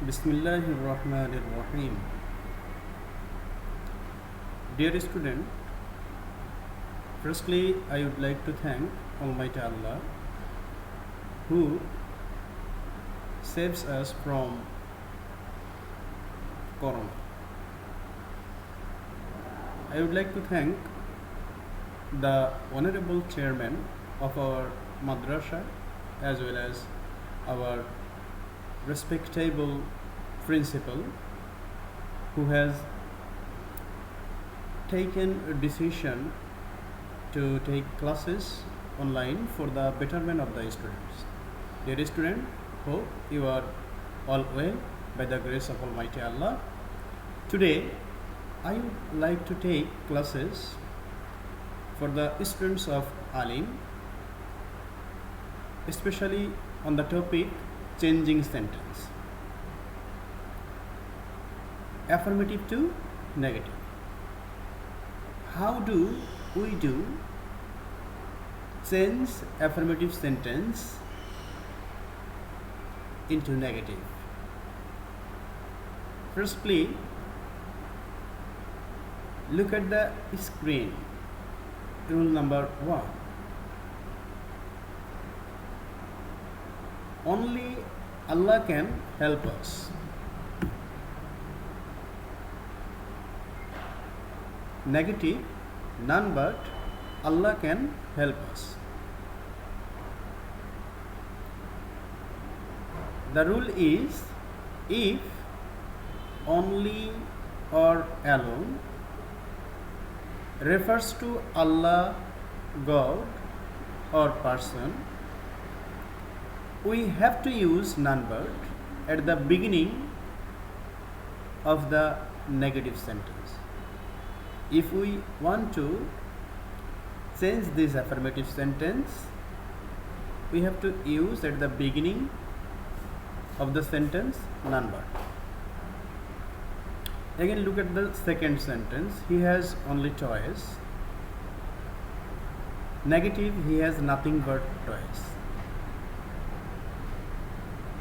Bismillahirrahmanirrahim. Dear student, firstly I would like to thank Almighty Allah who saves us from Corona. I would like to thank the Honorable Chairman of our madrasa as well as our respectable principal who has taken a decision to take classes online for the betterment of the students. Dear student, hope you are all well by the grace of Almighty Allah. Today, I would like to take classes for the students of Alim, especially on the topic changing sentence. Affirmative to negative. How do we do change affirmative sentence into negative? Firstly, look at the screen. Rule number 1. Only Allah can help us. Negative, none but Allah can help us. The rule is if, only or alone refers to Allah, God or person, we have to use none but at the beginning of the negative sentence. If we want to change this affirmative sentence, we have to use at the beginning of the sentence none but. Again, look at the second sentence. He has only toys. Negative, he has nothing but toys.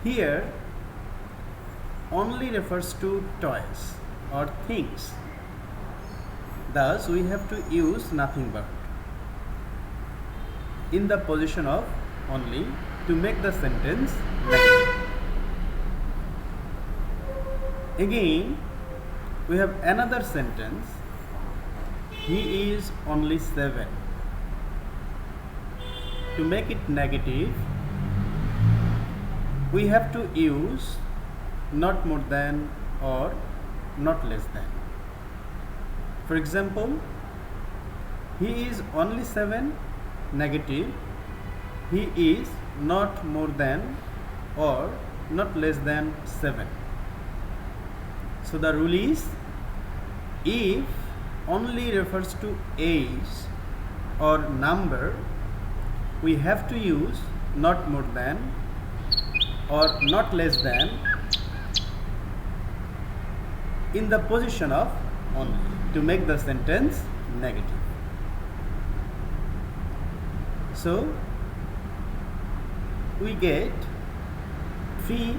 Here, only refers to toys or things. Thus, we have to use nothing but in the position of only to make the sentence negative. Again, we have another sentence. He is only 7. To make it negative, we have to use not more than or not less than. For example, he is only 7, negative, he is not more than or not less than 7. So the rule is if only refers to age or number, we have to use not more than or not less than in the position of only to make the sentence negative. So we get 3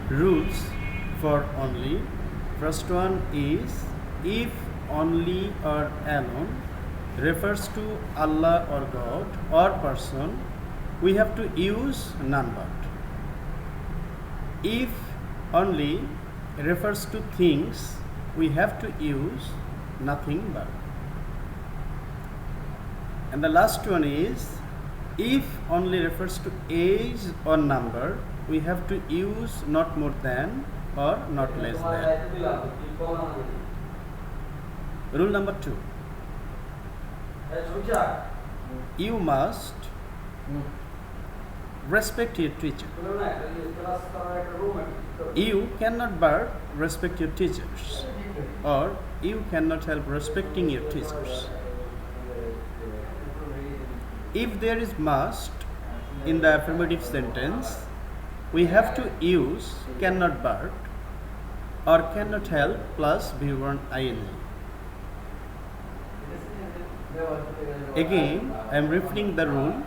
rules for only. First one is if only or alone refers to Allah or God or person, we have to use none but. If only refers to things, we have to use nothing but. And the last one is if only refers to age or number, we have to use not more than or not less than. Rule number 2. You must respect your teacher. You cannot but respect your teachers, or you cannot help respecting your teachers. If there is must in the affirmative sentence, we have to use cannot but or cannot help plus V1 ing. Again, I am repeating the rule.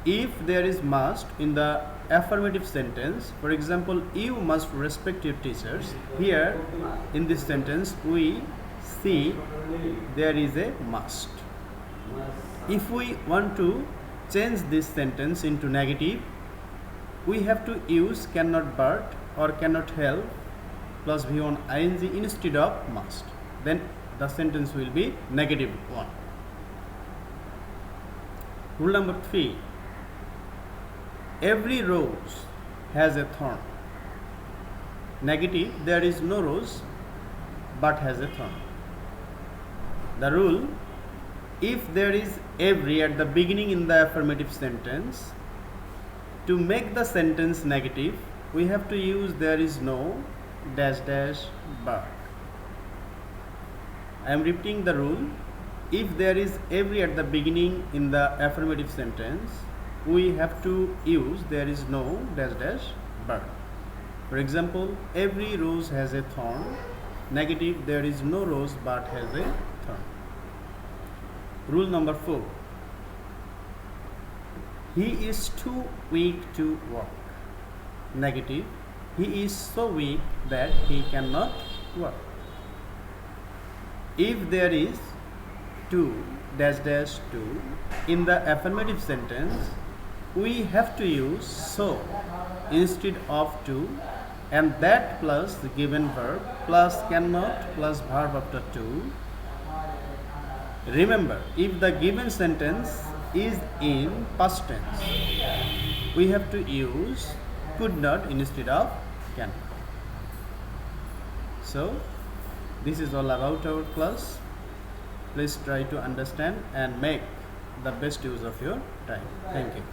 If there is must in the affirmative sentence. For example, you must respect your teachers. Here in this sentence we see there is a must. If we want to change this sentence into negative, we have to use cannot but or cannot help plus V1 ing instead of must. Then the sentence will be negative one. Rule number 3. Every rose has a thorn. Negative, there is no rose but has a thorn. The rule, if there is every at the beginning in the affirmative sentence, to make the sentence negative, we have to use there is no dash dash but. I am repeating the rule. If there is every at the beginning in the affirmative sentence, we have to use there is no dash dash but. For example, every rose has a thorn. Negative, there is no rose but has a thorn. Rule number 4. He is too weak to walk. Negative, he is so weak that he cannot walk. If there is to dash dash to in the affirmative sentence, we have to use so instead of to, and that plus the given verb plus cannot plus verb after to. Remember, if the given sentence is in past tense, we have to use could not instead of can. So this is all about our class. Please try to understand and make the best use of your time. Thank you.